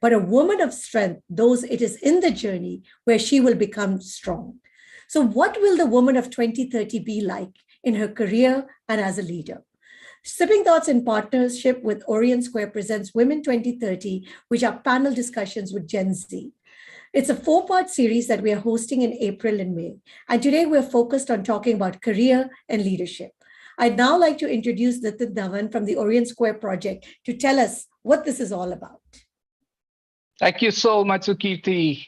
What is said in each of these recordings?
but a woman of strength, those it is in the journey where she will become strong. So what will the woman of 2030 be like in her career and as a leader? Sipping Thoughts in partnership with Orient Square presents Women 2030, which are panel discussions with Gen Z. It's a 4-part series that we are hosting in April and May. And today we're focused on talking about career and leadership. I'd now like to introduce Nitin Dhawan from the Orient Square project to tell us what this is all about. Thank you so much, Sukirti.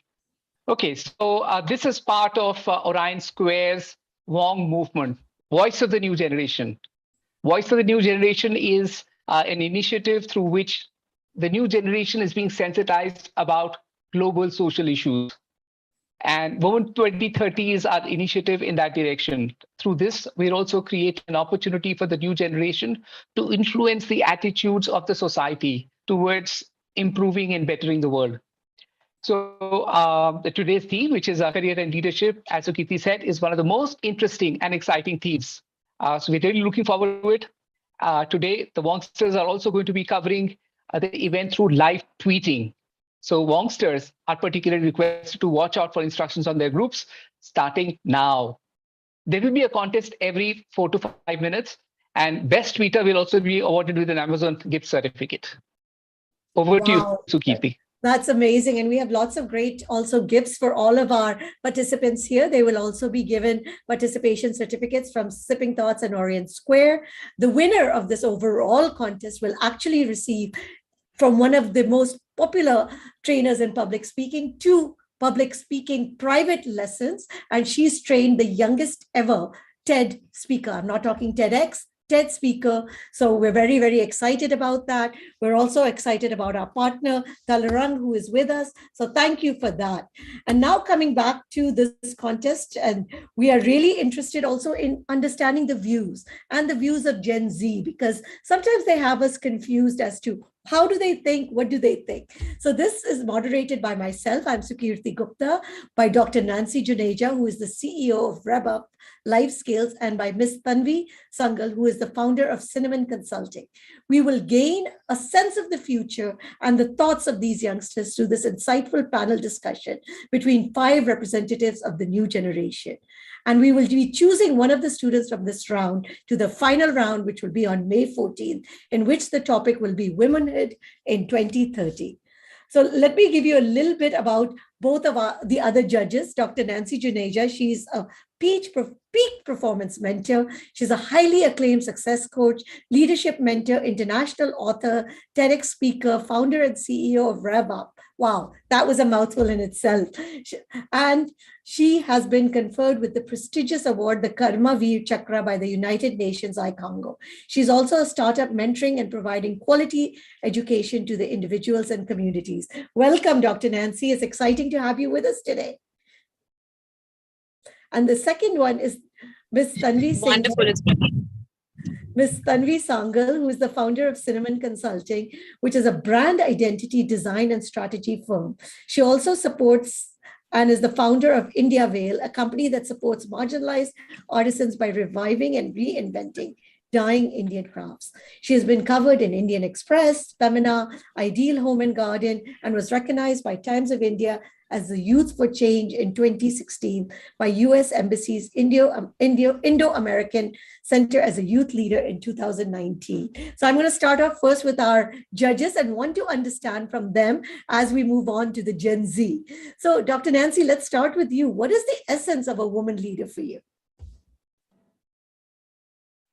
Okay, so this is part of Orient Square's WONG movement, Voice of the New Generation. Voice of the New Generation is an initiative through which the new generation is being sensitized about global social issues. And Women 2030 is our initiative in that direction. Through this, we'll also create an opportunity for the new generation to influence the attitudes of the society towards improving and bettering the world. So today's theme, which is career and leadership, as Sukirti said, is one of the most interesting and exciting themes. So we're really looking forward to it. Today, the Wongsters are also going to be covering the event through live tweeting. So Wongsters are particularly requested to watch out for instructions on their groups starting now. There will be a contest every 4 to 5 minutes, and best tweeter will also be awarded with an Amazon gift certificate. Over to you, Sukirti. That's amazing. And we have lots of great also gifts for all of our participants here. They will also be given participation certificates from Sipping Thoughts and Orient Square. The winner of this overall contest will actually receive from one of the most popular trainers in public speaking 2 public speaking private lessons. And she's trained the youngest ever TED speaker. I'm not talking TEDx, TED speaker. So we're very, very excited about that. We're also excited about our partner, Talarang, who is with us. So thank you for that. And now coming back to this contest, and we are really interested also in understanding the views and the views of Gen Z, because sometimes they have us confused as to how do they think? What do they think? So this is moderated by myself. I'm Sukirti Gupta, by Dr. Nancy Juneja, who is the CEO of RevUp Life Skills, and by Ms. Tanvi Sangal, who is the founder of Cinemon Consulting. We will gain a sense of the future and the thoughts of these youngsters through this insightful panel discussion between 5 representatives of the new generation. And we will be choosing one of the students from this round to the final round, which will be on May 14th, in which the topic will be womanhood in 2030. So let me give you a little bit about both of the other judges. Dr. Nancy Juneja, she's a peak performance mentor. She's a highly acclaimed success coach, leadership mentor, international author, TEDx speaker, founder and CEO of RevUp. Wow, that was a mouthful in itself. And she has been conferred with the prestigious award, the Karma Veer Chakra by the United Nations ICONGO. She's also a startup mentoring and providing quality education to the individuals and communities. Welcome, Dr. Nancy. It's exciting to have you with us today. And the second one is Ms. Tanvi Sangal. Wonderful. Ms. Tanvi Sangal, who is the founder of Cinemon Consulting, which is a brand identity design and strategy firm. She also supports and is the founder of India Vale, a company that supports marginalized artisans by reviving and reinventing dying Indian crafts. She has been covered in Indian Express, Femina, Ideal Home and Garden, and was recognized by Times of India as the Youth for Change in 2016 by US Embassy's Indo-American Center as a youth leader in 2019. So I'm going to start off first with our judges and want to understand from them as we move on to the Gen Z. So Dr. Nancy, let's start with you. What is the essence of a woman leader for you?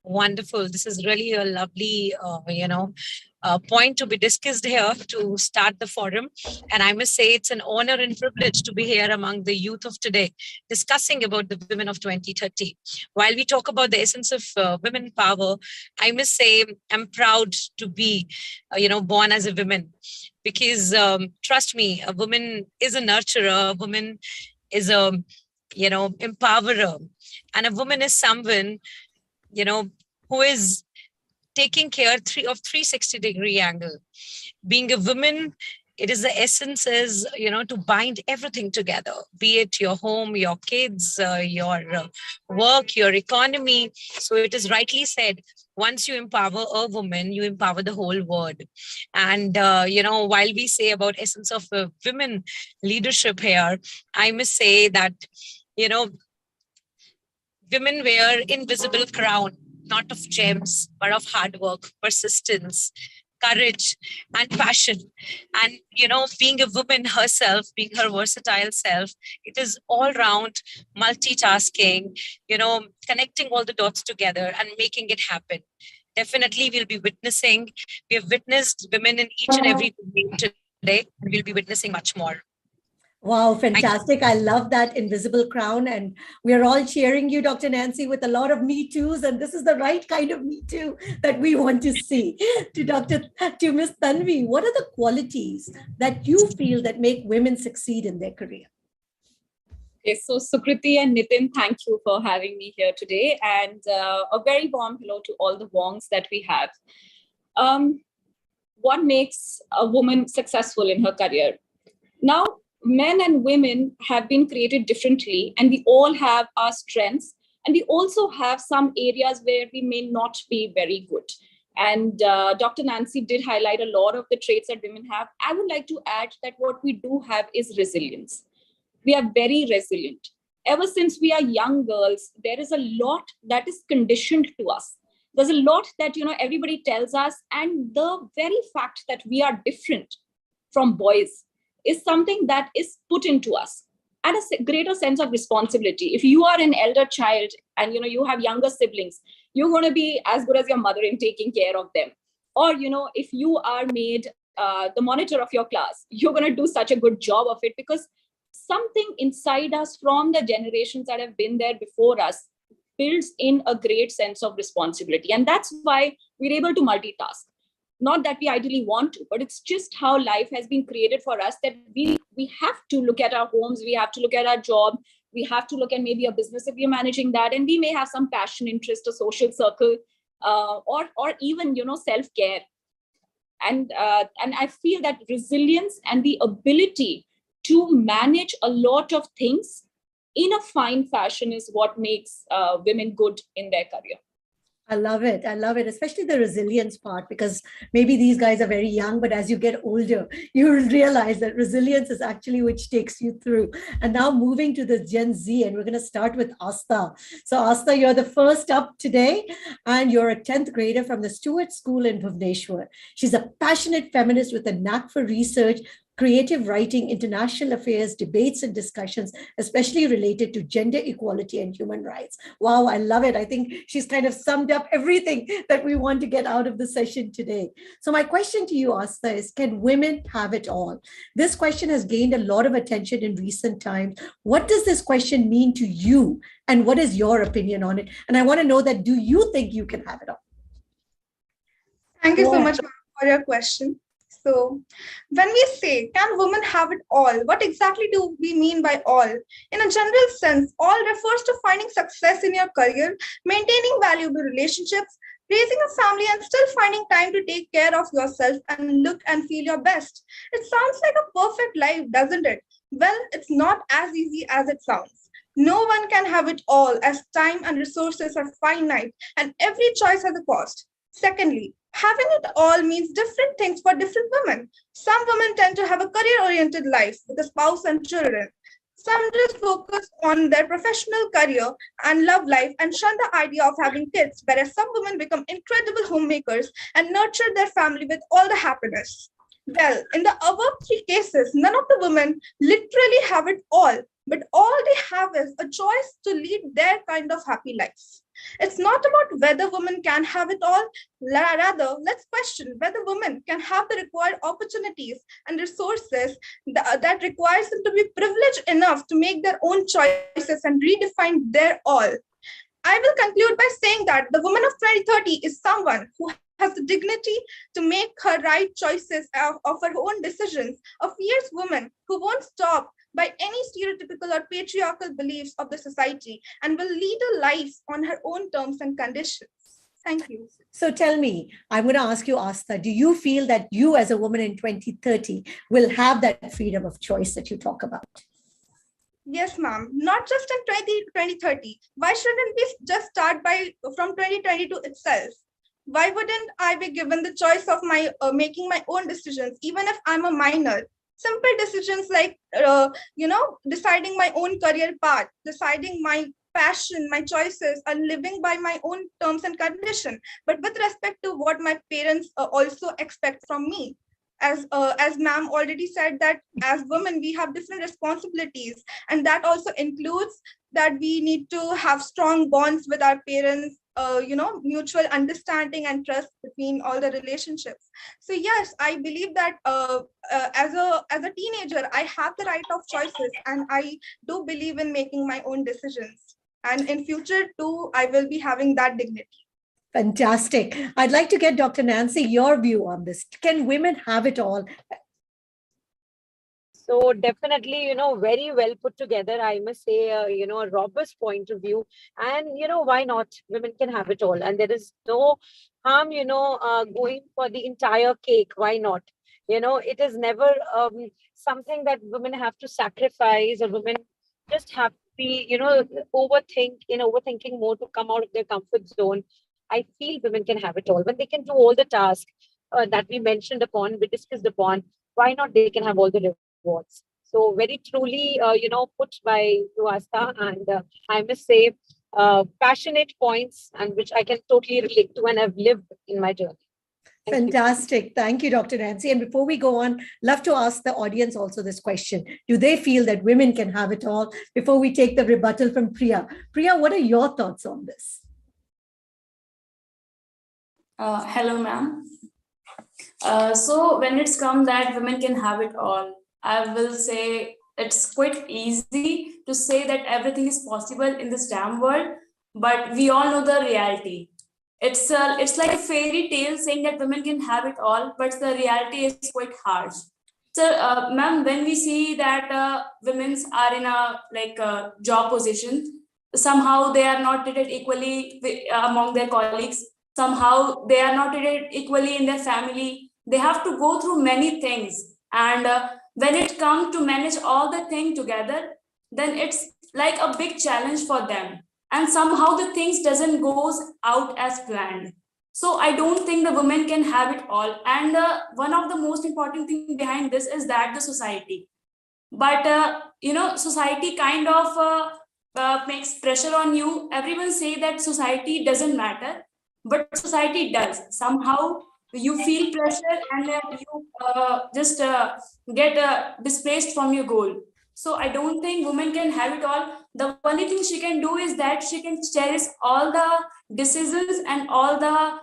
Wonderful. This is really a lovely, point to be discussed here to start the forum. And I must say it's an honor and privilege to be here among the youth of today, discussing about the women of 2030. While we talk about the essence of women power, I must say I'm proud to be, born as a woman, because trust me, a woman is a nurturer, a woman is a, empowerer, and a woman is someone who is taking care of 360-degree angle. Being a woman, it is the essence is, to bind everything together, be it your home, your kids, your work, your economy. So it is rightly said, once you empower a woman, you empower the whole world. And, while we say about essence of women leadership here, I must say that, women wear invisible crown, not of gems, but of hard work, persistence, courage, and passion. And, being a woman herself, being her versatile self, it is all round multitasking, connecting all the dots together and making it happen. Definitely, we have witnessed women in each and every domain today, and we'll be witnessing much more. Wow, fantastic. I love that invisible crown. And we're all cheering you, Dr. Nancy, with a lot of Me Too's. And this is the right kind of Me Too that we want to see. To Miss Tanvi, what are the qualities that you feel that make women succeed in their career? Okay, so Sukirti and Nitin, thank you for having me here today. And a very warm hello to all the Wongs that we have. What makes a woman successful in her career? Now, men and women have been created differently, and we all have our strengths, and we also have some areas where we may not be very good. And Dr. Nancy did highlight a lot of the traits that women have. I would like to add that what we do have is resilience. We are very resilient. Ever since we are young girls, there is a lot that is conditioned to us. There's a lot that, everybody tells us, and the very fact that we are different from boys is something that is put into us, and a greater sense of responsibility. If you are an elder child and you have younger siblings, you're going to be as good as your mother in taking care of them. Or if you are made the monitor of your class, you're going to do such a good job of it, because something inside us from the generations that have been there before us builds in a great sense of responsibility. And that's why we're able to multitask. Not that we ideally want to, but it's just how life has been created for us, that we have to look at our homes, we have to look at our job, we have to look at maybe a business if we're managing that, and we may have some passion, interest, a social circle, or even self-care. And I feel that resilience and the ability to manage a lot of things in a fine fashion is what makes women good in their career. I love it. I love it, especially the resilience part, because maybe these guys are very young, but as you get older, you realize that resilience is actually which takes you through. And now moving to the Gen Z, and we're going to start with Asta. So Asta, you're the first up today, and you're a 10th grader from the Stewart School in Bhubaneswar. She's a passionate feminist with a knack for research, creative writing, international affairs, debates and discussions, especially related to gender equality and human rights. Wow, I love it. I think she's kind of summed up everything that we want to get out of the session today. So my question to you, Asta, is can women have it all? This question has gained a lot of attention in recent times. What does this question mean to you? And what is your opinion on it? And I want to know that, do you think you can have it all? Thank you so much for your question. So when we say, can women have it all? What exactly do we mean by all? In a general sense, all refers to finding success in your career, maintaining valuable relationships, raising a family, and still finding time to take care of yourself and look and feel your best. It sounds like a perfect life, doesn't it? Well, it's not as easy as it sounds. No one can have it all, as time and resources are finite and every choice has a cost. Secondly, having it all means different things for different women. Some women tend to have a career-oriented life with a spouse and children. Some just focus on their professional career and love life and shun the idea of having kids, whereas some women become incredible homemakers and nurture their family with all the happiness. Well, in the above three cases, none of the women literally have it all, but all they have is a choice to lead their kind of happy life. It's not about whether women can have it all. Rather, let's question whether women can have the required opportunities and resources that requires them to be privileged enough to make their own choices and redefine their all. I will conclude by saying that the woman of 2030 is someone who has the dignity to make her right choices of her own decisions, a fierce woman who won't stop by any stereotypical or patriarchal beliefs of the society and will lead a life on her own terms and conditions. Thank you. So tell me, I'm going to ask you, Asta, do you feel that you as a woman in 2030 will have that freedom of choice that you talk about? Yes, ma'am. Not just in 2030. Why shouldn't we just start from 2022 itself? Why wouldn't I be given the choice of my making my own decisions, even if I'm a minor? Simple decisions like, deciding my own career path, deciding my passion, my choices, and living by my own terms and condition, but with respect to what my parents also expect from me. As ma'am already said, that as women we have different responsibilities, and that also includes that we need to have strong bonds with our parents, mutual understanding and trust between all the relationships. So yes, I believe that as a teenager I have the right of choices, and I do believe in making my own decisions, and in future too I will be having that dignity. Fantastic. I'd like to get Dr. Nancy, your view on this. Can women have it all? So definitely, very well put together. I must say, a robust point of view. And, why not? Women can have it all. And there is no harm, going for the entire cake. Why not? It is never something that women have to sacrifice, or women just have to be, overthinking more to come out of their comfort zone. I feel women can have it all. When they can do all the tasks that we mentioned upon, we discussed upon, why not they can have all the rewards? So very truly, put by Ruasta, and I must say, passionate points, and which I can totally relate to and have lived in my journey. Fantastic. Thank you, Dr. Nancy. And before we go on, love to ask the audience also this question. Do they feel that women can have it all? Before we take the rebuttal from Priya. Priya, what are your thoughts on this? Hello, ma'am. So when it's come that women can have it all, I will say it's quite easy to say that everything is possible in this damn world, but we all know the reality. It's like a fairy tale saying that women can have it all, but the reality is quite harsh. So, ma'am, when we see that women are in a job position, somehow they are not treated equally among their colleagues. Somehow they are not treated equally in their family. They have to go through many things, and when it comes to manage all the thing together, then it's like a big challenge for them, and somehow the things doesn't goes out as planned. So I don't think the women can have it all, and one of the most important thing behind this is that the society, but society kind of makes pressure on you. Everyone say that society doesn't matter, but society does. Somehow you feel pressure, and you just get displaced from your goal. So I don't think women can have it all. The only thing she can do is that she can cherish all the decisions and all the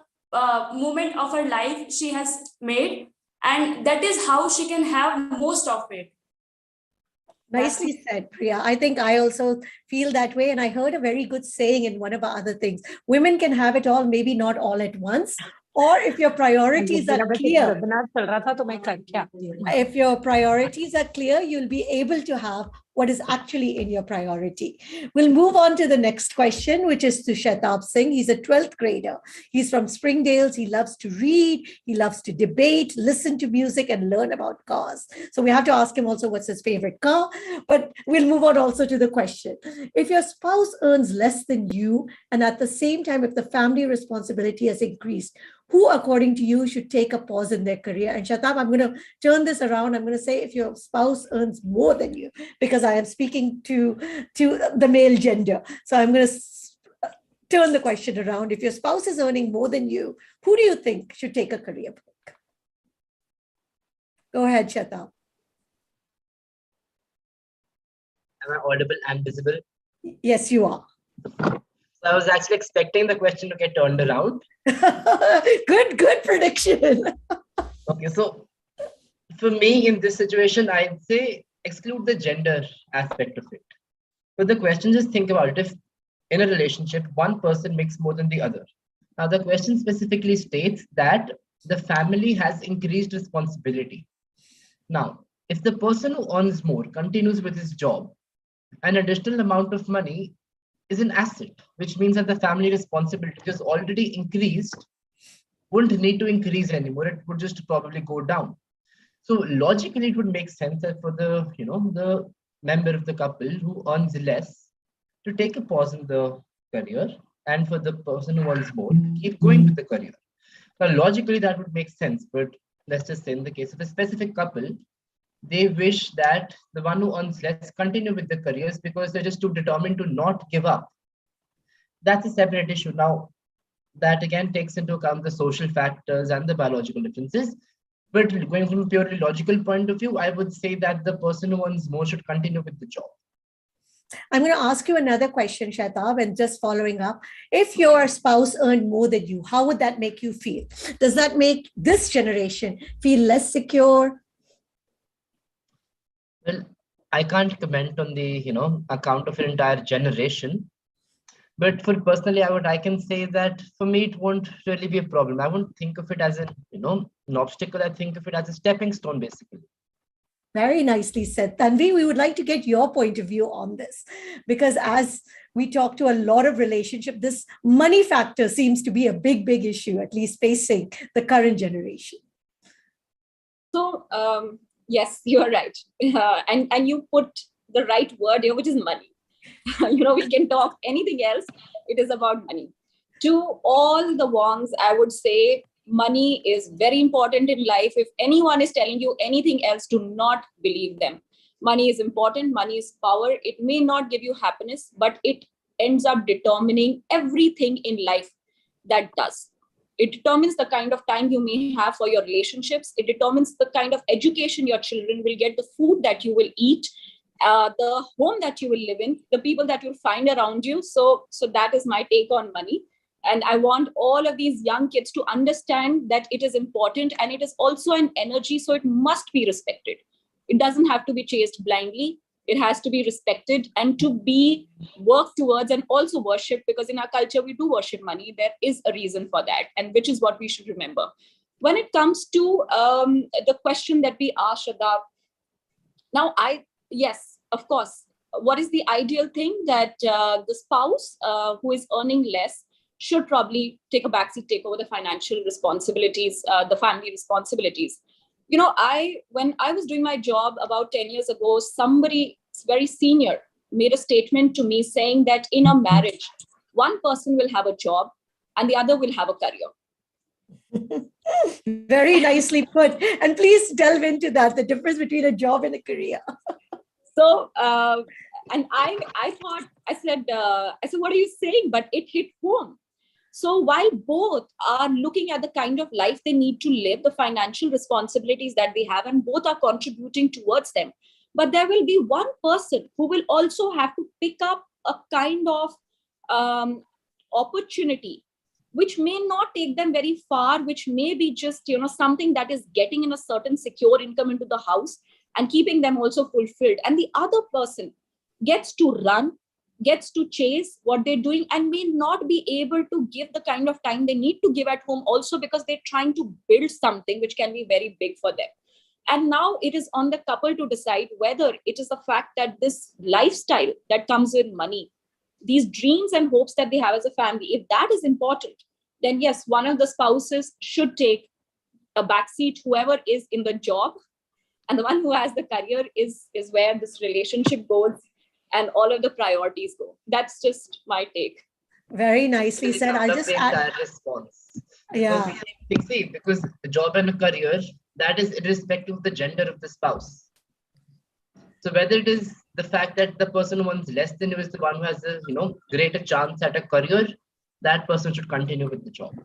moment of her life she has made, and that is how she can have most of it. Nicely said, Priya. I think I also feel that way. And I heard a very good saying in one of our other things. Women can have it all, maybe not all at once. Or if your priorities are clear, you'll be able to have what is actually in your priority. We'll move on to the next question, which is to Shatab Singh. He's a 12th grader. He's from Springdales. He loves to read. He loves to debate, listen to music, and learn about cars. So we have to ask him also what's his favorite car. But we'll move on also to the question. If your spouse earns less than you, and at the same time, if the family responsibility has increased, who, according to you, should take a pause in their career? And Shatab, I'm going to turn this around. I'm going to say if your spouse earns more than you, because I am speaking to the male gender. So I'm going to turn the question around. If your spouse is earning more than you, who do you think should take a career break? Go ahead, Shatab. Am I audible and visible? Yes, you are. So I was actually expecting the question to get turned around. Good prediction. Okay, so for me in this situation, I'd say exclude the gender aspect of it. But the question, just think about it. If in a relationship, one person makes more than the other. Now the question specifically states that the family has increased responsibility. Now, if the person who earns more continues with his job, an additional amount of money is an asset, which means that the family responsibility is already increased, wouldn't need to increase anymore. It would just probably go down. So logically, it would make sense that for the the member of the couple who earns less to take a pause in the career, and for the person who earns more, keep going with the career. Now, logically, that would make sense, but let's just say in the case of a specific couple, they wish that the one who earns less continue with their careers because they're just too determined to not give up. That's a separate issue. Now, that again takes into account the social factors and the biological differences. But going from a purely logical point of view, I would say that the person who earns more should continue with the job. I'm going to ask you another question, Shaitab, and just following up. If your spouse earned more than you, how would that make you feel? Does that make this generation feel less secure? Well, I can't comment on the account of an entire generation. But for personally, I can say that for me, it won't really be a problem. I won't think of it as an obstacle. I think of it as a stepping stone, basically. Very nicely said. Tanvi, we would like to get your point of view on this, because as we talk to a lot of relationships, this money factor seems to be a big, big issue, at least facing the current generation. So, yes, you are right. And you put the right word here, which is money. We can talk anything else. It is about money. To all the Wongs, I would say money is very important in life. If anyone is telling you anything else, do not believe them. Money is important. Money is power. It may not give you happiness, but it ends up determining everything in life that does. It determines the kind of time you may have for your relationships. It determines the kind of education your children will get, the food that you will eat, the home that you will live in, the people that you'll find around you. So that is my take on money. And I want all of these young kids to understand that it is important and it is also an energy. So it must be respected. It doesn't have to be chased blindly. It has to be respected and to be worked towards and also worship, because in our culture, we do worship money. There is a reason for that, and which is what we should remember. When it comes to the question that we asked, Shraddha, now yes, of course, what is the ideal thing? That the spouse who is earning less should probably take a backseat, take over the financial responsibilities, the family responsibilities. When I was doing my job about 10 years ago, somebody very senior made a statement to me saying that in a marriage, one person will have a job and the other will have a career. Very nicely put. And please delve into that, the difference between a job and a career. So, and I thought, I said, what are you saying? But it hit home. So while both are looking at the kind of life they need to live, the financial responsibilities that they have, and both are contributing towards them, but there will be one person who will also have to pick up a kind of opportunity, which may not take them very far, which may be just, something that is getting in a certain secure income into the house and keeping them also fulfilled. And the other person gets to run, gets to chase what they're doing, and may not be able to give the kind of time they need to give at home also, because they're trying to build something which can be very big for them. And now it is on the couple to decide whether it is the fact that this lifestyle that comes with money, these dreams and hopes that they have as a family, if that is important, then yes, one of the spouses should take a backseat, whoever is in the job, and the one who has the career is where this relationship goes and all of the priorities go. That's just my take. Very nicely said. I'll just add response. Yeah. Because a job and a career, that is irrespective of the gender of the spouse. So whether it is the fact that the person who earns less than you is the one who has a greater chance at a career, that person should continue with the job.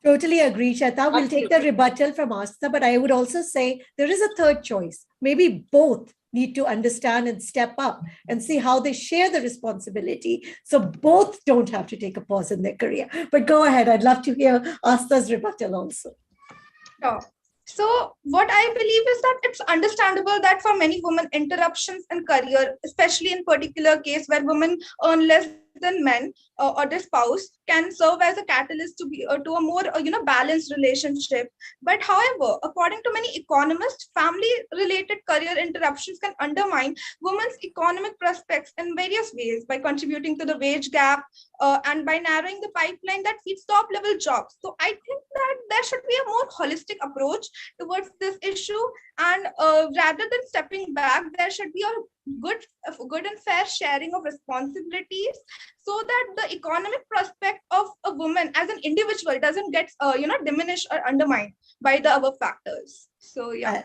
Totally agree, Shata. We'll take the rebuttal from Asta, but I would also say there is a third choice. Maybe both need to understand and step up and see how they share the responsibility, so both don't have to take a pause in their career. But go ahead. I'd love to hear Asta's rebuttal also. Sure. So what I believe is that it's understandable that for many women, interruptions in career, especially in particular case where women earn less than men or their spouse, can serve as a catalyst to a more balanced relationship. But however, according to many economists, family-related career interruptions can undermine women's economic prospects in various ways by contributing to the wage gap and by narrowing the pipeline that feeds top-level jobs. So I think that there should be a more holistic approach towards this issue, and rather than stepping back, there should be a good and fair sharing of responsibilities so that the economic prospect of a woman as an individual doesn't get diminished or undermined by the above factors. So yeah,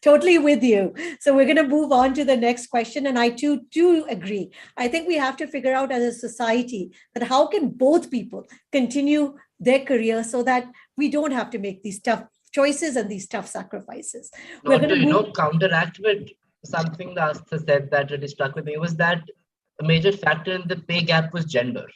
totally with you. So we're going to move on to the next question. And I too do agree. I think we have to figure out as a society that how can both people continue their career so that we don't have to make these tough choices and these tough sacrifices. We're Not going to move. counteract with something that Asta said that really struck with me was that a major factor in the pay gap was gender.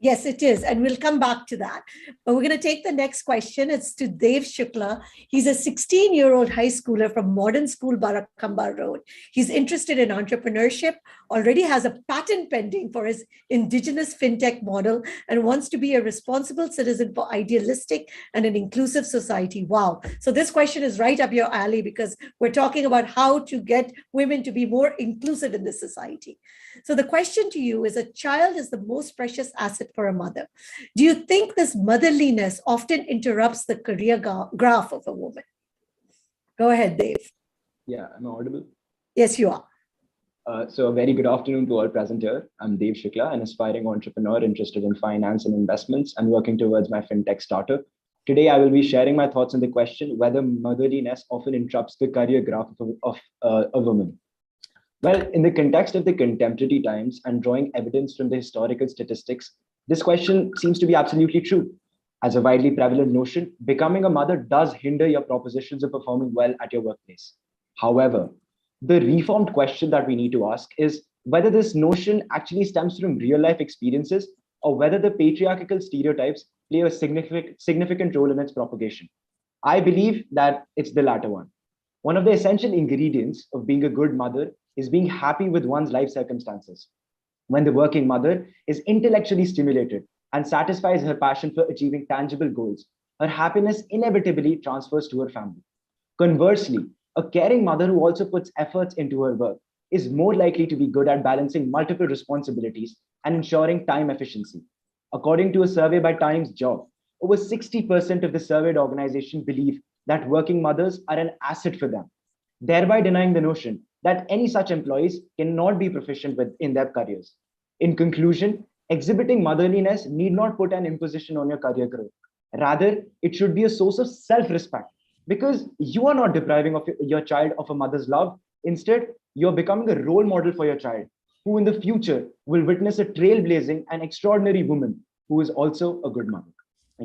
Yes, it is. And we'll come back to that. But we're going to take the next question. It's to Dev Shukla. He's a 16-year-old high schooler from Modern School, Barakambar Road. He's interested in entrepreneurship, already has a patent pending for his indigenous fintech model, and wants to be a responsible citizen for idealistic and an inclusive society. Wow. So this question is right up your alley because we're talking about how to get women to be more inclusive in this society. So the question to you is, a child is the most precious asset for a mother. Do you think this motherliness often interrupts the career graph of a woman? Go ahead, Dave. Yeah, am I audible? Yes, you are. So a very good afternoon to all present here. I'm Dev Shukla, an aspiring entrepreneur interested in finance and investments and working towards my fintech startup. Today, I will be sharing my thoughts on the question whether motherliness often interrupts the career graph of a woman. Well, in the context of the contemporary times and drawing evidence from the historical statistics, this question seems to be absolutely true. As a widely prevalent notion, becoming a mother does hinder your propositions of performing well at your workplace. However, the reformed question that we need to ask is whether this notion actually stems from real life experiences or whether the patriarchal stereotypes play a significant role in its propagation. I believe that it's the latter one. One of the essential ingredients of being a good mother is being happy with one's life circumstances. When the working mother is intellectually stimulated and satisfies her passion for achieving tangible goals, her happiness inevitably transfers to her family. Conversely, a caring mother who also puts efforts into her work is more likely to be good at balancing multiple responsibilities and ensuring time efficiency. According to a survey by Times Job, over 60% of the surveyed organization believe that working mothers are an asset for them, thereby denying the notion that any such employees cannot be proficient in their careers. In conclusion, exhibiting motherliness need not put an imposition on your career growth. Rather, it should be a source of self-respect because you are not depriving of your child of a mother's love. Instead, you're becoming a role model for your child, who in the future will witness a trailblazing and extraordinary woman who is also a good mother.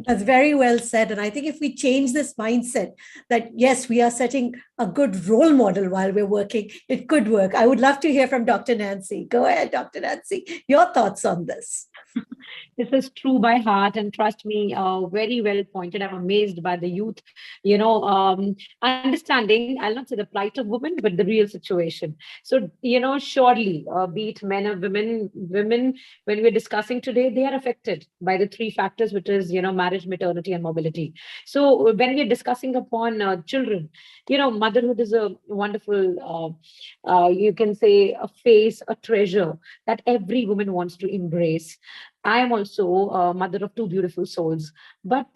That's very well said. And I think if we change this mindset that, yes, we are setting a good role model while we're working, it could work. I would love to hear from Dr. Nancy. Go ahead, Dr. Nancy. Your thoughts on this? This is true by heart, and trust me, very well pointed. I'm amazed by the youth, understanding, I'll not say the plight of women, but the real situation. So, surely, be it men or women, when we're discussing today, they are affected by the three factors, which is, marriage, maternity, and mobility. So when we're discussing upon children, motherhood is a wonderful, you can say, a face, a treasure that every woman wants to embrace. I am also a mother of two beautiful souls. But,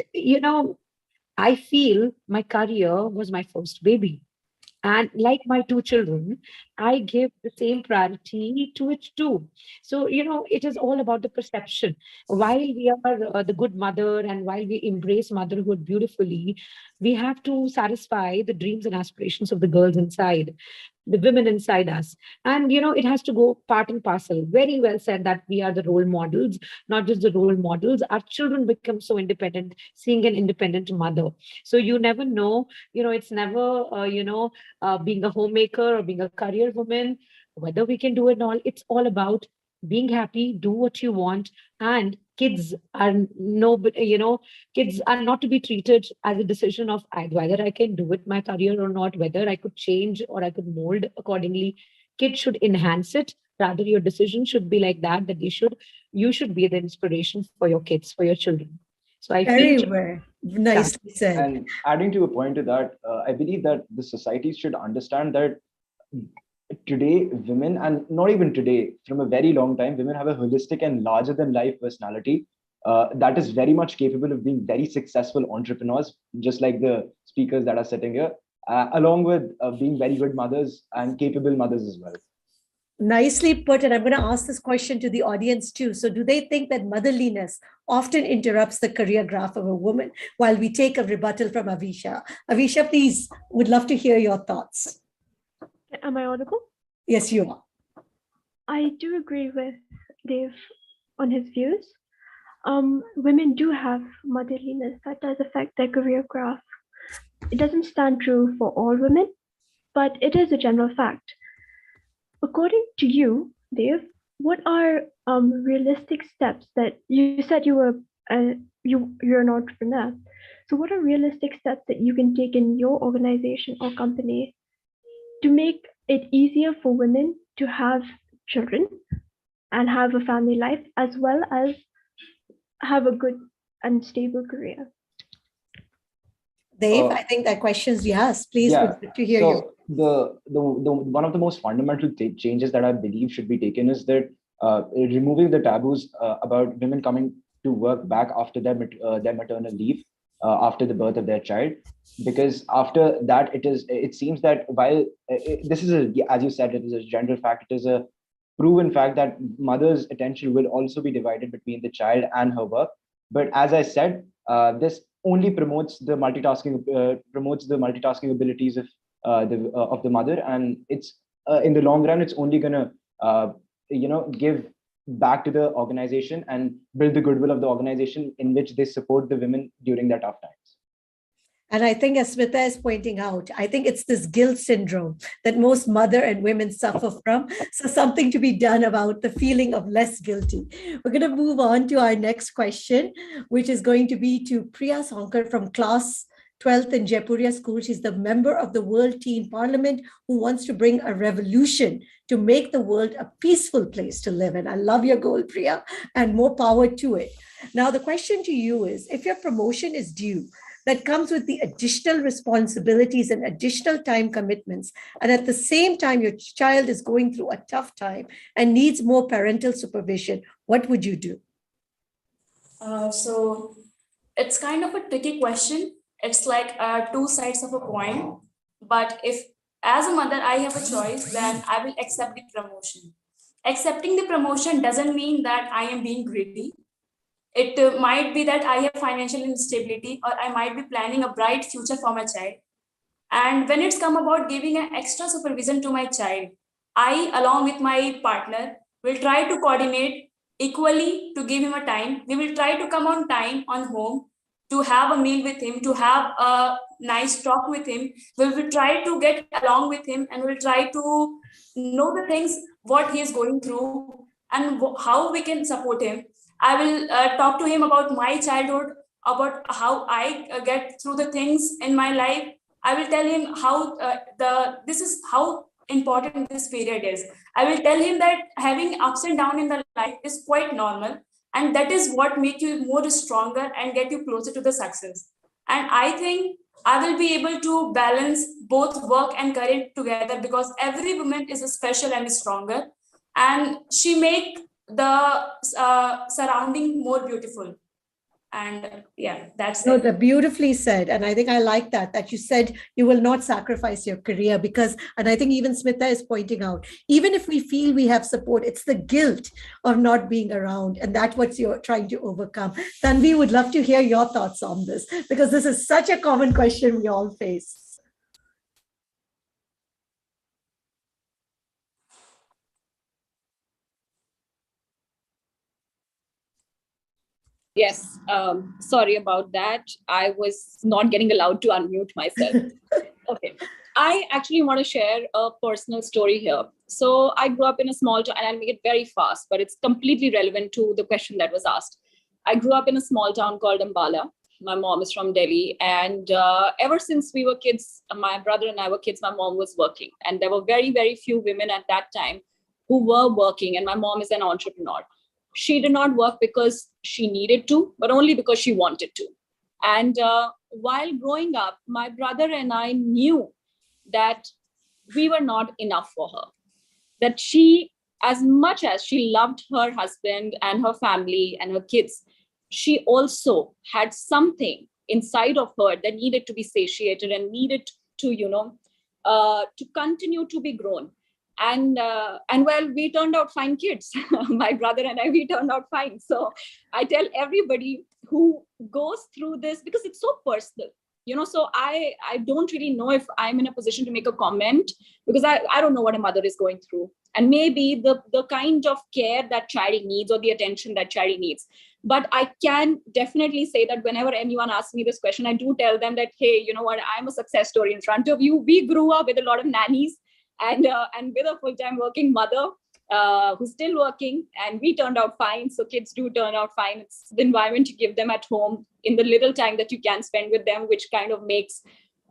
I feel my career was my first baby. And like my two children, I give the same priority to it too. So, it is all about the perception. While we are the good mother and while we embrace motherhood beautifully, we have to satisfy the dreams and aspirations of the girls inside, the women inside us. And, it has to go part and parcel. Very well said that we are the role models, not just the role models. Our children become so independent, seeing an independent mother. So you never know, it's never, being a homemaker or being a career woman, whether we can do it all. It's all about being happy, do what you want. And kids are kids are not to be treated as a decision of whether I can do it my career or not, whether I could change or I could mold accordingly. Kids should enhance it. Rather, your decision should be like that you should be the inspiration for your kids, for your children. So I feel very nicely said. And adding to a point to that, I believe that the society should understand that today, women, and not even today, from a very long time, women have a holistic and larger than life personality that is very much capable of being very successful entrepreneurs, just like the speakers that are sitting here, along with being very good mothers and capable mothers as well. Nicely put. And I'm going to ask this question to the audience too. So do they think that motherliness often interrupts the career graph of a woman? While we take a rebuttal from Avisha. Avisha, please, would love to hear your thoughts. Am I audible? Yes, you are. I do agree with Dave on his views. Women do have motherliness that does affect their career graph. It doesn't stand true for all women, but it is a general fact. According to you, Dave, what are realistic steps that you said you're an entrepreneur? So what are realistic steps that you can take in your organization or company to make it easier for women to have children and have a family life, as well as have a good and stable career? Dave, I think that question's yes. Please, Yeah. would like to hear you. The one of the most fundamental changes that I believe should be taken is that removing the taboos about women coming to work back after their maternal leave after the birth of their child, because after that it seems that while this is as you said, it is a general fact, it is a proven fact that mother's attention will also be divided between the child and her work. But as I said, this only promotes the multitasking abilities of the mother, and it's in the long run it's only gonna give back to the organization and build the goodwill of the organization in which they support the women during their tough times. And I think, as Smita is pointing out, I think it's this guilt syndrome that most mother and women suffer from. So something to be done about the feeling of less guilty. We're going to move on to our next question, which is going to be to Priya Sonkar from class 12th in Jaipuria School. She's the member of the World Teen Parliament who wants to bring a revolution to make the world a peaceful place to live in. I love your goal, Priya, and more power to it. Now, the question to you is, if your promotion is due, that comes with the additional responsibilities and additional time commitments, and at the same time, your child is going through a tough time and needs more parental supervision, what would you do? So it's kind of a tricky question. It's like two sides of a coin. But if, as a mother, I have a choice, then I will accept the promotion. Accepting the promotion doesn't mean that I am being greedy. It might be that I have financial instability, or I might be planning a bright future for my child. And when it's come about giving an extra supervision to my child, I, along with my partner, will try to coordinate equally to give him a time. We will try to come on time on home, to have a meal with him, to have a nice talk with him. We will try to get along with him, and we'll try to know the things, what he is going through, and how we can support him. I will talk to him about my childhood, about how I get through the things in my life. I will tell him how this is how important this period is. I will tell him that having ups and downs in the life is quite normal, and that is what makes you more stronger and get you closer to the success. And I think I will be able to balance both work and career together, because every woman is special and stronger, and she make the surrounding more beautiful. And yeah, that's No, it. the beautifully said. And I think I like that you said you will not sacrifice your career, because, and I think even Smita is pointing out, even if we feel we have support, it's the guilt of not being around. And that's what you're trying to overcome. Tanvi, would love to hear your thoughts on this, because this is such a common question we all face. Yes, sorry about that. I was not getting allowed to unmute myself. Okay. I actually want to share a personal story here. So I grew up in a small town, and I'll make it very fast, but it's completely relevant to the question that was asked. I grew up in a small town called Ambala. My mom is from Delhi. And ever since we were kids, my brother and I were kids, my mom was working. And there were very, very few women at that time who were working. And my mom is an entrepreneur. She did not work because she needed to, but only because she wanted to. And while growing up, my brother and I knew that we were not enough for her. That she, as much as she loved her husband and her family and her kids, she also had something inside of her that needed to be satiated and needed to, to continue to be grown. And well, we turned out fine kids. My brother and I, we turned out fine. So I tell everybody who goes through this, because it's so personal, so I don't really know if I'm in a position to make a comment, because I don't know what a mother is going through, and maybe the kind of care that child needs or the attention that child needs. But I can definitely say that whenever anyone asks me this question, I do tell them that, hey, you know what, I'm a success story in front of you. We grew up with a lot of nannies and with a full-time working mother who's still working, and we turned out fine. So kids do turn out fine. It's the environment you give them at home in the little time that you can spend with them, which kind of makes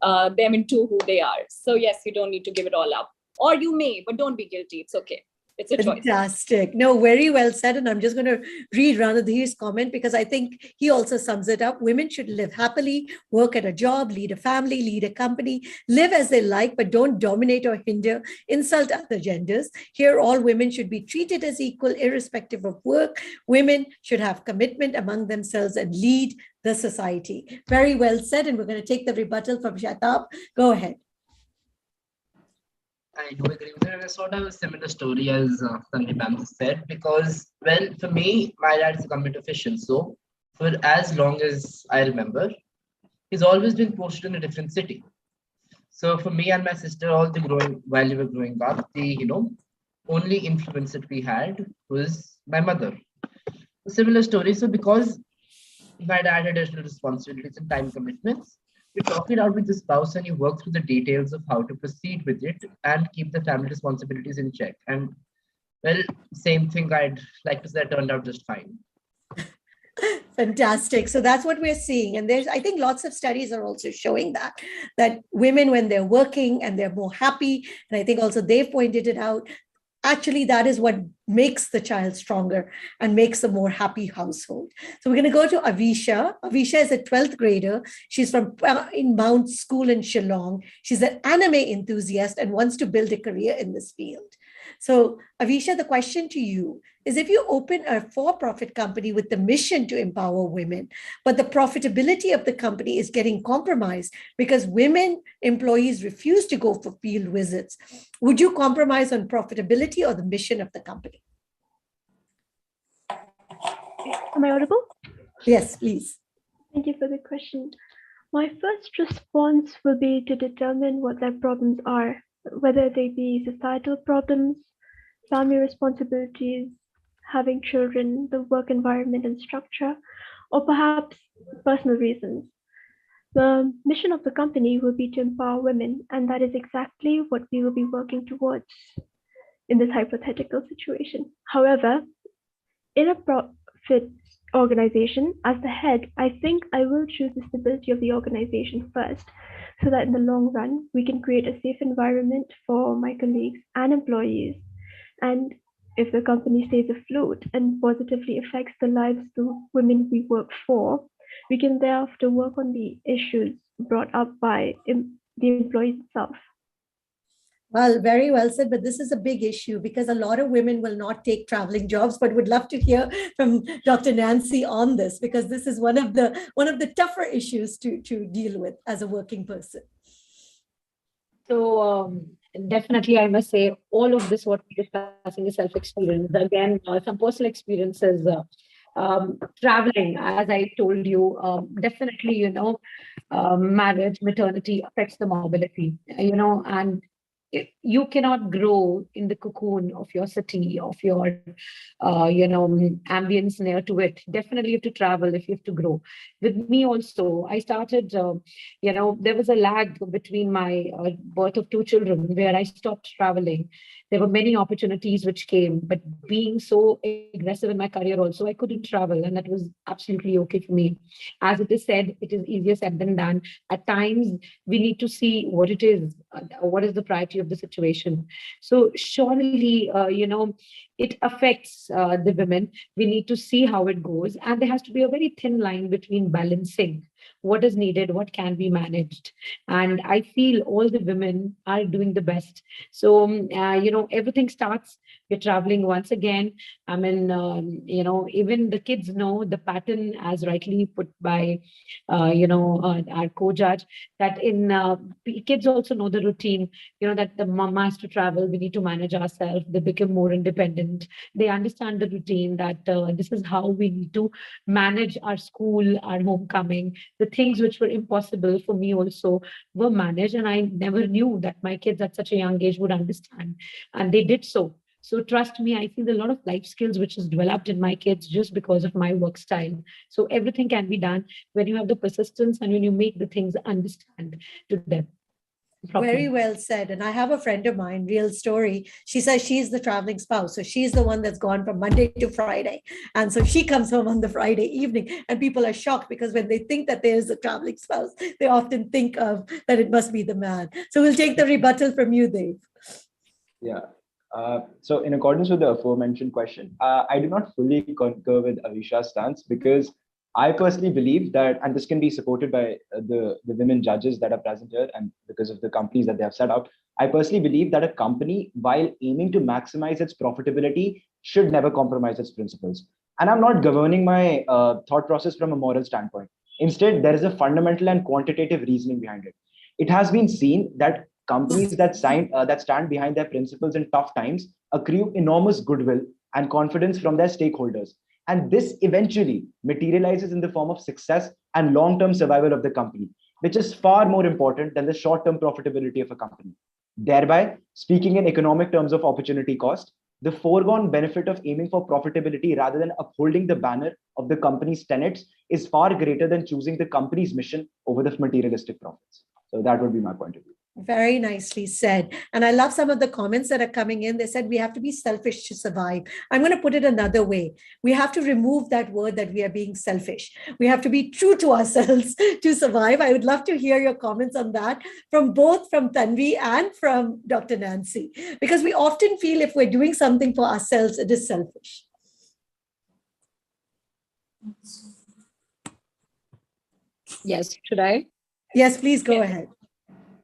them into who they are. So yes, you don't need to give it all up, or you may, but don't be guilty. It's okay. It's a choice. Fantastic. No, very well said. And I'm just going to read Ranadhir's comment because I think he also sums it up. Women should live happily, work at a job, lead a family, lead a company, live as they like, but don't dominate or hinder, insult other genders. Here, all women should be treated as equal, irrespective of work. Women should have commitment among themselves and lead the society. Very well said. And we're going to take the rebuttal from Shatab. Go ahead. I do agree with it, and it's sort of a similar story as Tanvi ma'am said, because, well, for me, my dad is a government official, so for as long as I remember, he's always been posted in a different city. So for me and my sister, while we were growing up, the only influence that we had was my mother. A similar story. So because my dad had additional responsibilities and time commitments, you talk it out with the spouse and you work through the details of how to proceed with it and keep the family responsibilities in check. And well, same thing, I'd like to say that turned out just fine. Fantastic. So that's what we're seeing. And I think lots of studies are also showing that women, when they're working and they're more happy, and I think also they've pointed it out, actually, that is what makes the child stronger and makes a more happy household. So we're going to go to Avisha. Avisha is a 12th grader. She's from in Mount School in Shillong. She's an anime enthusiast and wants to build a career in this field. So Avisha, the question to you is, if you open a for-profit company with the mission to empower women, but the profitability of the company is getting compromised because women employees refuse to go for field visits, would you compromise on profitability or the mission of the company? Am I audible? Yes, please. Thank you for the question. My first response will be to determine what their problems are, whether they be societal problems, family responsibilities, having children, the work environment and structure, or perhaps personal reasons. The mission of the company will be to empower women, and that is exactly what we will be working towards in this hypothetical situation. However, in a profit organization, as the head, I think I will choose the stability of the organization first, so that in the long run, we can create a safe environment for my colleagues and employees. And if the company stays afloat and positively affects the lives of the women we work for, we can thereafter work on the issues brought up by the employees itself. Well, very well said, but this is a big issue because a lot of women will not take traveling jobs, but would love to hear from Dr. Nancy on this, because this is one of the tougher issues to deal with as a working person. So definitely, I must say, all of this, what we're discussing is self-experience. Again, some personal experiences, traveling, as I told you, definitely, marriage, maternity affects the mobility, and you cannot grow in the cocoon of your city, of your, ambience near to it. Definitely you have to travel if you have to grow. With me also, I started, there was a lag between my birth of 2 children where I stopped traveling. There were many opportunities which came, but being so aggressive in my career also, I couldn't travel, and that was absolutely okay for me. As it is said, it is easier said than done. At times, we need to see what it is, what is the priority of the situation. So surely, it affects the women. We need to see how it goes. And there has to be a very thin line between balancing what is needed, what can be managed. And I feel all the women are doing the best. So, everything starts, we're traveling once again. I mean, even the kids know the pattern, as rightly put by, our co-judge, that kids also know the routine, that the mama has to travel, we need to manage ourselves. They become more independent. They understand the routine that this is how we need to manage our school, our homecoming. The things which were impossible for me also were managed. And I never knew that my kids at such a young age would understand. And they did so. So trust me, I feel a lot of life skills which is developed in my kids just because of my work style. So everything can be done when you have the persistence and when you make the things understand to them properly. Very well said. And I have a friend of mine, real story. She says she's the traveling spouse. So she's the one that's gone from Monday to Friday. And so she comes home on the Friday evening, and people are shocked because when they think that there's a traveling spouse, they often think of that it must be the man. So we'll take the rebuttal from you, Dave. Yeah. So in accordance with the aforementioned question, I do not fully concur with Avisha's stance, because I personally believe that, and this can be supported by the women judges that are present here, and because of the companies that they have set out, I personally believe that a company, while aiming to maximize its profitability, should never compromise its principles. And I'm not governing my thought process from a moral standpoint. Instead, there is a fundamental and quantitative reasoning behind it. It has been seen that companies that stand behind their principles in tough times accrue enormous goodwill and confidence from their stakeholders. And this eventually materializes in the form of success and long-term survival of the company, which is far more important than the short-term profitability of a company. Thereby, speaking in economic terms of opportunity cost, the foregone benefit of aiming for profitability rather than upholding the banner of the company's tenets is far greater than choosing the company's mission over the materialistic profits. So that would be my point of view. Very nicely said. And I love some of the comments that are coming in. They said we have to be selfish to survive. I'm going to put it another way. We have to remove that word that we are being selfish. We have to be true to ourselves to survive. I would love to hear your comments on that from Tanvi and from Dr. Nancy, because we often feel if we're doing something for ourselves, it is selfish. Yes, should I? Yes, please go ahead.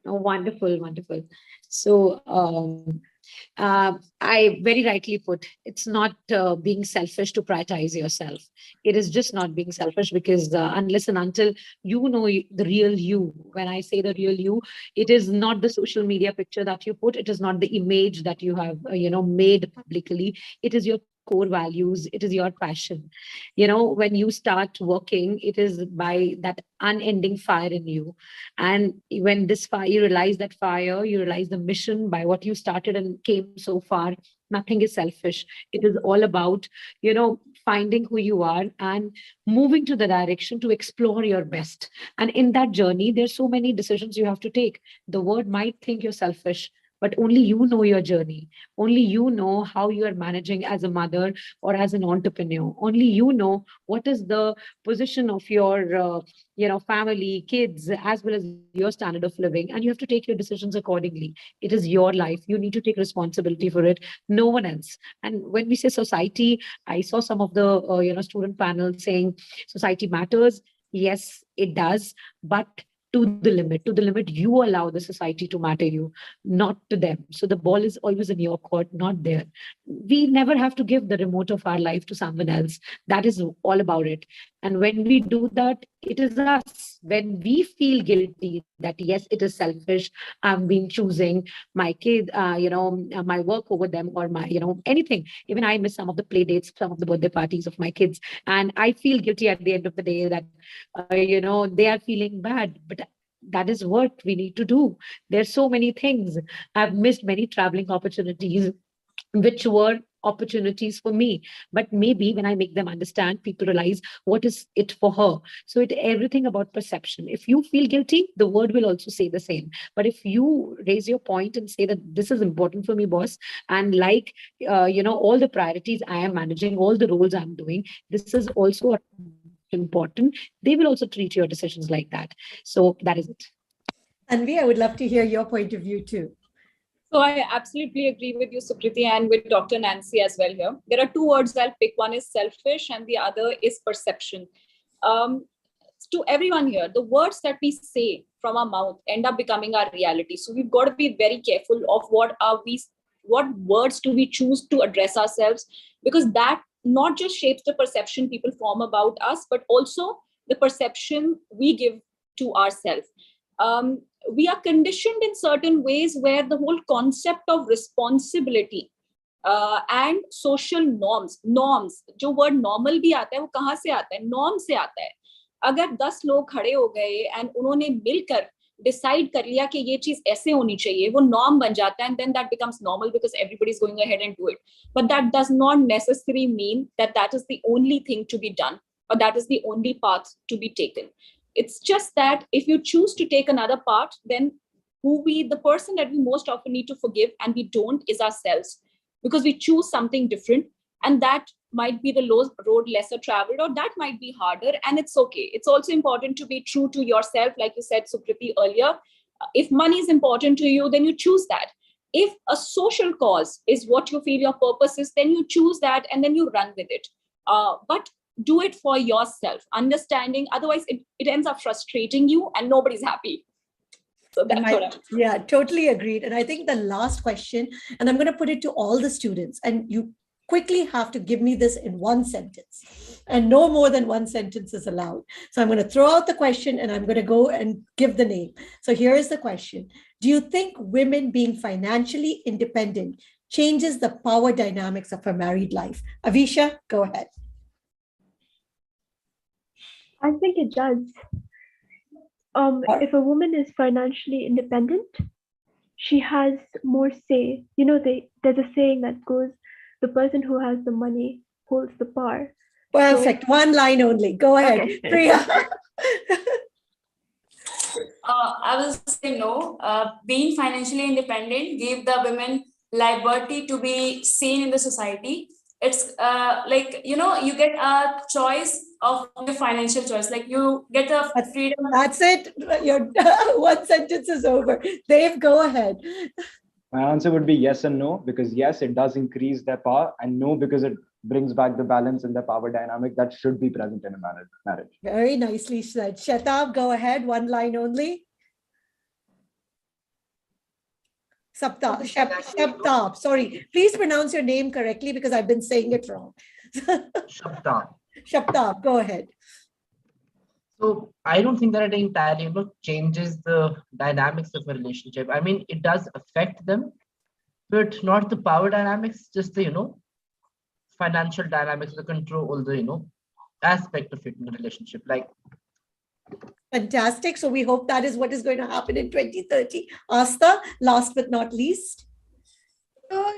Oh, wonderful, wonderful. So I very rightly put, it's not being selfish to prioritize yourself. It is just not being selfish, because unless and until you know the real you, when I say the real you, it is not the social media picture that you put. It is not the image that you have, made publicly. It is your core values. It is your passion. When you start working, it is by that unending fire in you. And when this fire, you realize that fire, you realize the mission by what you started and came so far. Nothing is selfish. It is all about, finding who you are and moving to the direction to explore your best. And in that journey, there's so many decisions you have to take. The world might think you're selfish, but only you know your journey. Only you know how you are managing as a mother or as an entrepreneur. Only you know what is the position of your, family, kids, as well as your standard of living. And you have to take your decisions accordingly. It is your life. You need to take responsibility for it. No one else. And when we say society, I saw some of the, student panel saying society matters. Yes, it does. But to the limit you allow the society to matter you, not to them. So the ball is always in your court, not there. We never have to give the remote of our life to someone else. That is all about it. And when we do that, it is us. When we feel guilty that yes, it is selfish, I've been choosing my kid, my work over them, or my, anything. Even I miss some of the play dates, some of the birthday parties of my kids. And I feel guilty at the end of the day that, they are feeling bad. But that is what we need to do. There's so many things. I've missed many traveling opportunities, which were opportunities for me. But maybe when I make them understand, people realize what is it for her. So it's everything about perception. If you feel guilty, the word will also say the same. But if you raise your point and say that this is important for me, boss, and all the priorities I am managing, all the roles I'm doing, this is also important, they will also treat your decisions like that. So that is it. Tanvi, I would love to hear your point of view too. So I absolutely agree with you, Sukirti, and with Dr. Nancy as well here. There are two words I'll pick. One is selfish and the other is perception. to everyone here, the words that we say from our mouth end up becoming our reality. So we've got to be very careful of what words do we choose to address ourselves, because that not just shapes the perception people form about us, but also the perception we give to ourselves. We are conditioned in certain ways where the whole concept of responsibility and social norms, जो word normal भी आता है, वो कहाँ से आता है? Norm से आता है. अगर 10 लोग खड़े हो गए and उन्होंने मिलकर decide कर लिया कि ये चीज ऐसे होनी चाहिए, वो norm बन जाता है, and then that becomes normal because everybody is going ahead and do it. But that does not necessarily mean that that is the only thing to be done, or that is the only path to be taken. It's just that if you choose to take another path, then the person that we most often need to forgive, and we don't, is ourselves, because we choose something different, and that might be the road lesser traveled, or that might be harder, and it's okay. It's also important to be true to yourself, like you said, Sukirti, earlier. If money is important to you, then you choose that. If a social cause is what you feel your purpose is, then you choose that and then you run with it. But do it for yourself, understanding, otherwise it ends up frustrating you and nobody's happy. So that's yeah, totally agreed. And I think the last question, and I'm going to put it to all the students, and you quickly have to give me this in one sentence, and no more than one sentence is allowed. So I'm going to throw out the question and I'm going to go and give the name. So here is the question. Do you think women being financially independent changes the power dynamics of a married life? Avisha, go ahead. I think it does. If a woman is financially independent, she has more say. You know, there's a saying that goes, the person who has the money holds the power. Perfect. So, one line only. Go ahead. Okay. Priya. I will say no. Being financially independent gave the women liberty to be seen in the society. It's like, you know, you get a choice of your financial choice. Like you get a freedom. That's it. Your one sentence is over. Dave, go ahead. My answer would be yes and no, because yes, it does increase their power, and no, because it brings back the balance in the power dynamic that should be present in a marriage. Very nicely said. Shatab, go ahead. One line only. Shaptab. Sorry. Please pronounce your name correctly because I've been saying it wrong. Shaptab, go ahead. So I don't think that it entirely, changes the dynamics of a relationship. I mean, it does affect them, but not the power dynamics, just the, financial dynamics, the control, the, aspect of it in the relationship. Like, fantastic. So we hope that is what is going to happen in 2030. Asta, last but not least.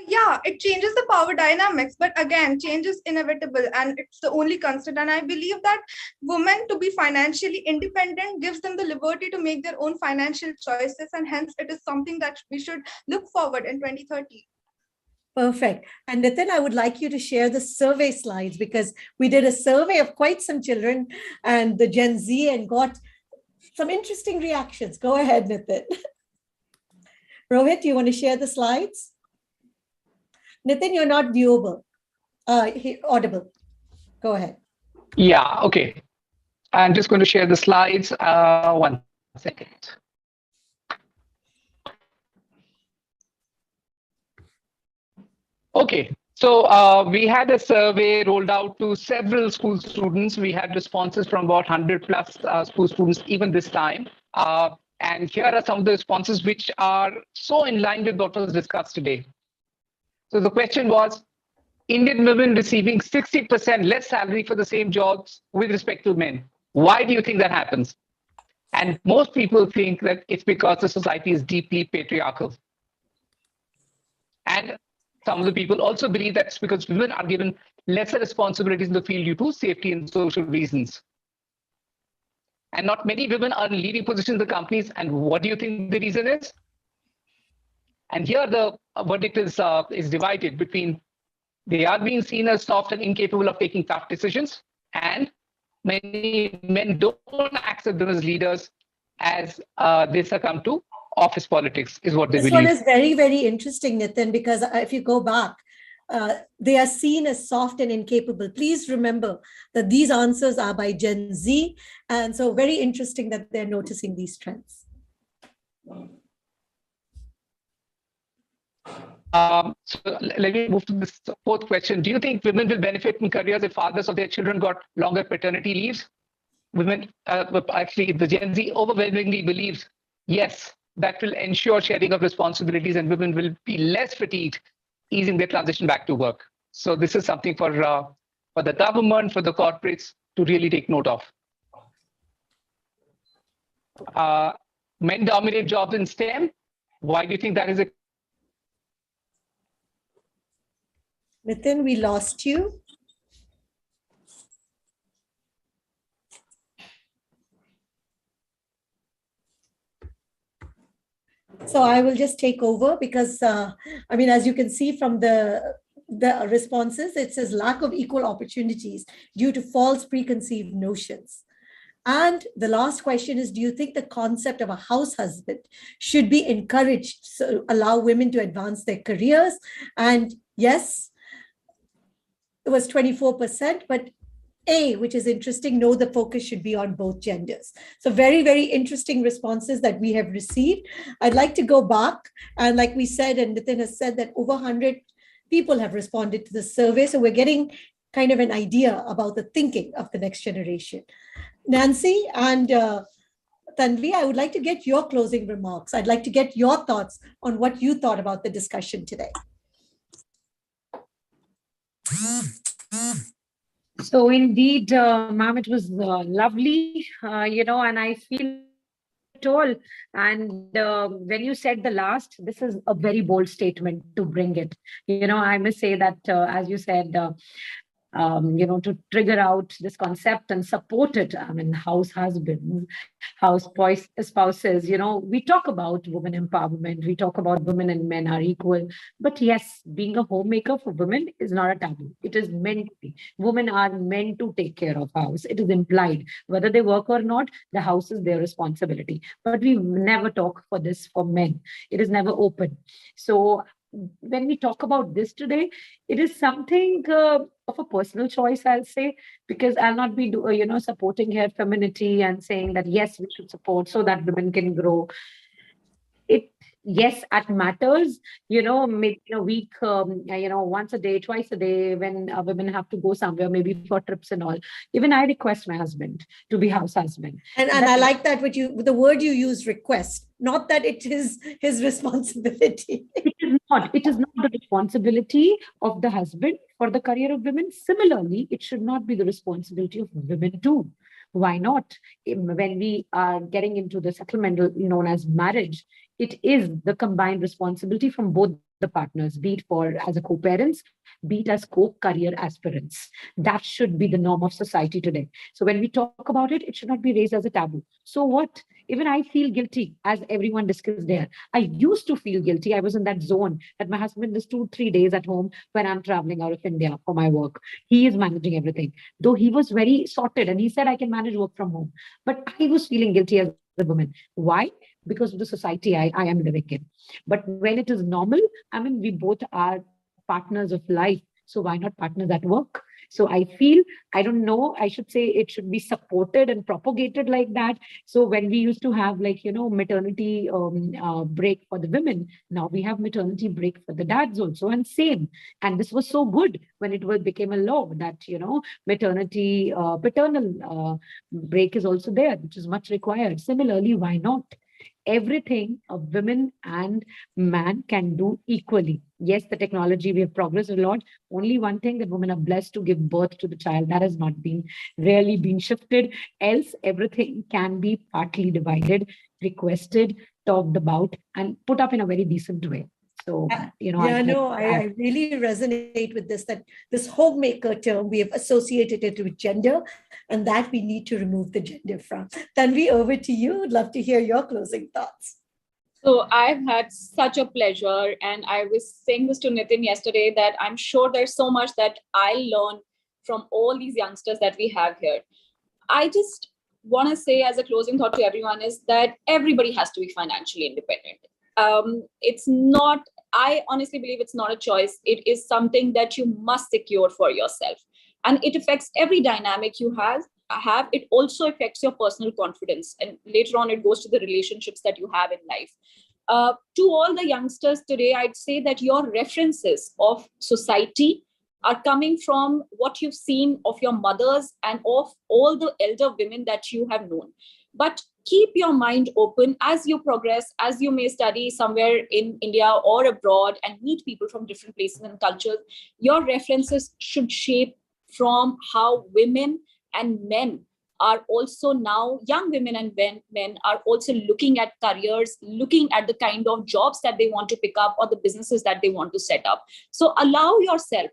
Yeah, it changes the power dynamics, but again, change is inevitable and it's the only constant. And I believe that women to be financially independent gives them the liberty to make their own financial choices, and hence it is something that we should look forward in 2030. Perfect. And Nitin, I would like you to share the survey slides, because we did a survey of quite some children and the Gen Z and got some interesting reactions. Go ahead, Nitin. Rohit, you want to share the slides? Nitin, you're not viewable, audible. Go ahead. Yeah, okay. I'm just going to share the slides. 1 second. Okay, so we had a survey rolled out to several school students. We had responses from about 100 plus school students even this time. And here are some of the responses which are so in line with what was discussed today. So the question was, Indian women receiving 60% less salary for the same jobs with respect to men. Why do you think that happens? And most people think that it's because the society is deeply patriarchal. And some of the people also believe that's because women are given lesser responsibilities in the field due to safety and social reasons. And not many women are in leading positions in the companies. And what do you think the reason is? And here the verdict is divided between they are being seen as soft and incapable of taking tough decisions, and many men don't accept them as leaders as they succumb to office politics, is what they believe. This one is very, very interesting, Nitin, because if you go back, they are seen as soft and incapable. Please remember that these answers are by Gen Z. And so very interesting that they're noticing these trends. So let me move to this fourth question. Do you think women will benefit in careers if fathers of their children got longer paternity leaves? Women, actually, the Gen Z overwhelmingly believes, yes, that will ensure sharing of responsibilities and women will be less fatigued, easing their transition back to work. So this is something for the government, for the corporates to really take note of. Men dominate jobs in STEM. Why do you think that is a Nitin, we lost you. So I will just take over because, I mean, as you can see from the responses, it says lack of equal opportunities due to false preconceived notions. And the last question is, do you think the concept of a house husband should be encouraged to allow women to advance their careers? And yes, it was 24%, but A, which is interesting, no, the focus should be on both genders. So very, very interesting responses that we have received. I'd like to go back. And like we said, and Nitin has said that over 100 people have responded to the survey. So we're getting kind of an idea about the thinking of the next generation. Nancy and Tanvi, I would like to get your closing remarks. I'd like to get your thoughts on what you thought about the discussion today. So indeed, ma'am, it was lovely, and I feel it all. And when you said the last, this is a very bold statement to bring it. I must say that, as you said, to trigger out this concept and support it. I mean, house husbands, house spouses, we talk about women empowerment, we talk about women and men are equal. But yes, being a homemaker for women is not a taboo. It is meant to be. Women are meant to take care of house. It is implied. Whether they work or not, the house is their responsibility. But we never talk for this for men. It is never open. So when we talk about this today, it is something of a personal choice, I'll say, because I'll not be, supporting here femininity and saying that, yes, we should support so that women can grow. Yes, it matters, maybe in a week, once a day, twice a day, when women have to go somewhere, maybe for trips and all. Even I request my husband to be house husband. And I like that the word you use, request, not that it is his responsibility. It is not the responsibility of the husband for the career of women. Similarly, it should not be the responsibility of women too. Why not? When we are getting into the settlement known as marriage, it is the combined responsibility from both the partners, be it as a co-parents, be it as co-career aspirants. That should be the norm of society today. So when we talk about it, it should not be raised as a taboo. So what? Even I feel guilty, as everyone discussed there. I used to feel guilty. I was in that zone that my husband is 2-3 days at home when I'm traveling out of India for my work. He is managing everything. Though he was very sorted and he said, I can manage work from home. But I was feeling guilty as a woman. Why? Because of the society I am living in. But when it is normal, I mean, we both are partners of life. So why not partners at work? So I feel, I don't know, I should say it should be supported and propagated like that. So when we used to have maternity break for the women, now we have maternity break for the dads also, and same. And this was so good when it became a law that, maternity, paternal break is also there, which is much required. Similarly, why not? Everything a woman and man can do equally. Yes, the technology, we have progressed a lot. Only one thing, that women are blessed to give birth to the child. That has not really been shifted. Else, everything can be partly divided, requested, talked about, and put up in a very decent way. So, I really resonate with this, that this homemaker term, we have associated it with gender, and that we need to remove the gender from. Tanvi, over to you. I'd love to hear your closing thoughts. So I've had such a pleasure, and I was saying this to Nitin yesterday that I'm sure there's so much that I learn from all these youngsters that we have here. I just want to say as a closing thought to everyone is that everybody has to be financially independent. It's not, I honestly believe it's not a choice. It is something that you must secure for yourself. And it affects every dynamic you have. It also affects your personal confidence. And later on, it goes to the relationships that you have in life. To all the youngsters today, I'd say that your references of society are coming from what you've seen of your mothers and of all the elder women that you have known. But keep your mind open as you progress, as you may study somewhere in India or abroad and meet people from different places and cultures. Your references should shape from how women and men are also now, young women and men are also looking at careers, looking at the kind of jobs that they want to pick up or the businesses that they want to set up. So allow yourself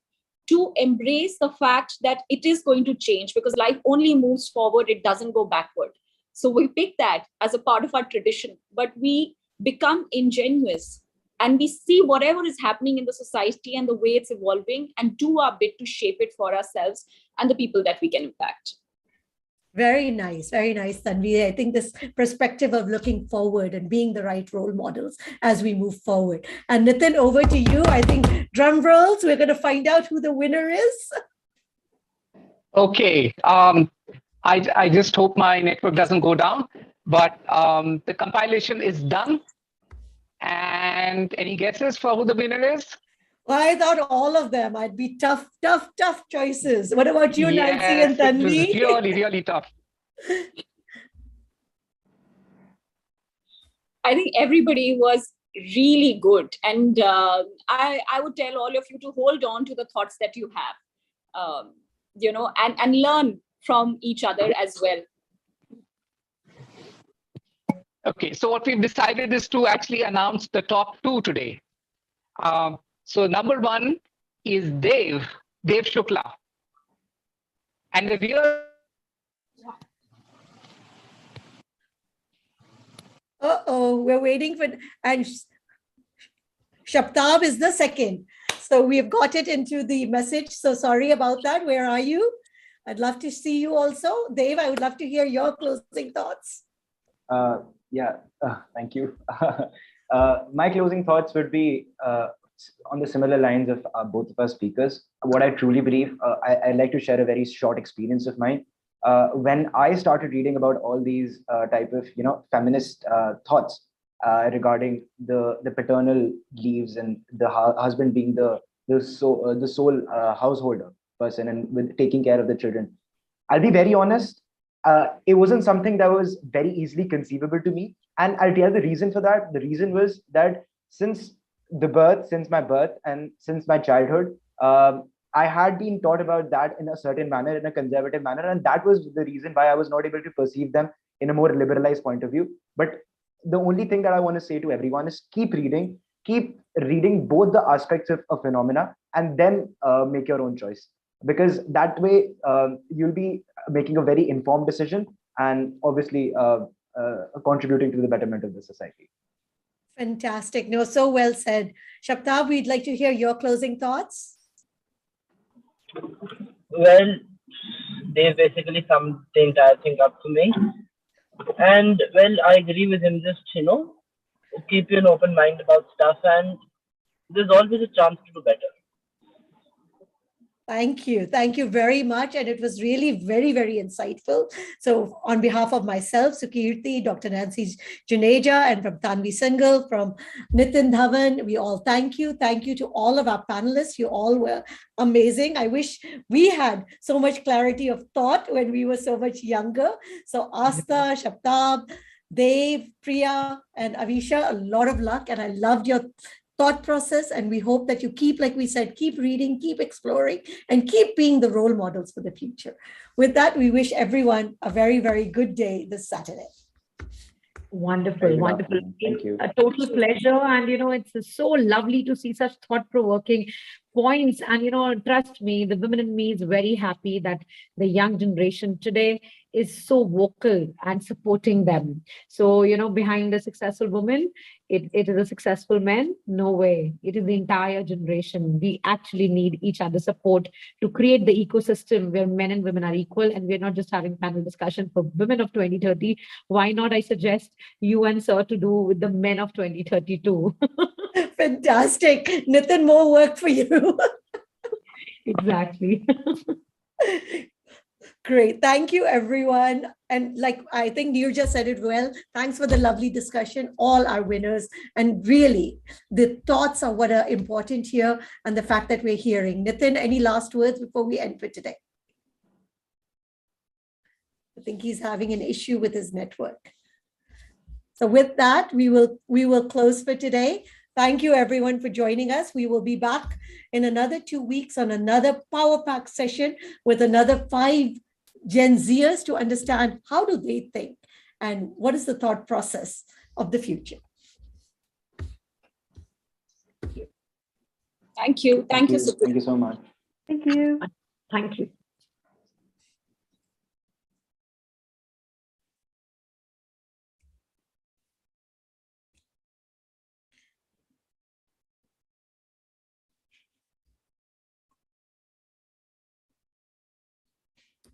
to embrace the fact that it is going to change, because life only moves forward, it doesn't go backward. So we pick that as a part of our tradition, but we become ingenuous and we see whatever is happening in the society and the way it's evolving and do our bit to shape it for ourselves and the people that we can impact. Very nice, Tanvi. I think this perspective of looking forward and being the right role models as we move forward. And Nitin, over to you. I think drum rolls, we're going to find out who the winner is. Okay. I just hope my network doesn't go down, but the compilation is done. And any guesses for who the winner is? Well, I thought all of them. I'd be tough choices. What about you, Yes, Nancy and Tanvi? it was really tough. I think everybody was really good. And I would tell all of you to hold on to the thoughts that you have, and learn from each other as well. Okay, so what we've decided is to actually announce the top two today. So number one is Dev Shukla. And the real... We're waiting for... And Shaptab is the second. So we've got it into the message. So sorry about that. Where are you? I'd love to see you also. Dev, I would love to hear your closing thoughts. Thank you. My closing thoughts would be on the similar lines of both of our speakers. What I truly believe, I'd like to share a very short experience of mine. When I started reading about all these type of feminist thoughts regarding the paternal leaves and the husband being the sole householder person and with taking care of the children, I'll be very honest. It wasn't something that was very easily conceivable to me. And I'll tell the reason for that. The reason was that since my birth and since my childhood, I had been taught about that in a certain manner, in a conservative manner. And that was the reason why I was not able to perceive them in a more liberalized point of view. But the only thing that I want to say to everyone is keep reading both the aspects of a phenomena and then make your own choice. Because that way you'll be making a very informed decision and obviously contributing to the betterment of the society. Fantastic. No, so well said. Shaptab, we'd like to hear your closing thoughts. Well, they basically summed the entire thing up to me. And well, I agree with him. Just, keep an open mind about stuff, and there's always a chance to do better. Thank you. Thank you very much. And it was really very, very insightful. So on behalf of myself, Sukirti, Dr. Nancy Juneja, and from Tanvi Sangal, from Nitin Dhawan, we all thank you. Thank you to all of our panelists. You all were amazing. I wish we had so much clarity of thought when we were so much younger. So Asta, Shaptab, Dev, Priya, and Avisha, a lot of luck. And I loved your thought process, and we hope that you keep, like we said, keep reading, keep exploring, and keep being the role models for the future. With that, we wish everyone a very, very good day this Saturday. Wonderful. Thank you. A total pleasure. And, it's so lovely to see such thought-provoking points. And, trust me, the women in me is very happy that the young generation today is so vocal and supporting them. So, behind a successful woman, it is a successful man? No way. It is the entire generation. We actually need each other's support to create the ecosystem where men and women are equal. And we're not just having panel discussion for women of 2030. Why not, I suggest you and Sir to do with the men of 2032. Fantastic. Nitin, more work for you. Exactly. Great. Thank you, everyone. And I think you just said it well. Thanks for the lovely discussion. All our winners. And really, the thoughts are what are important here and the fact that we're hearing. Nitin, any last words before we end for today? I think he's having an issue with his network. So with that, we will close for today. Thank you, everyone, for joining us. We will be back in another 2 weeks on another Power Pack session with another 5 Gen Zers to understand how do they think and what is the thought process of the future. Thank you. Thank you. Thank you so much. Thank you. Thank you.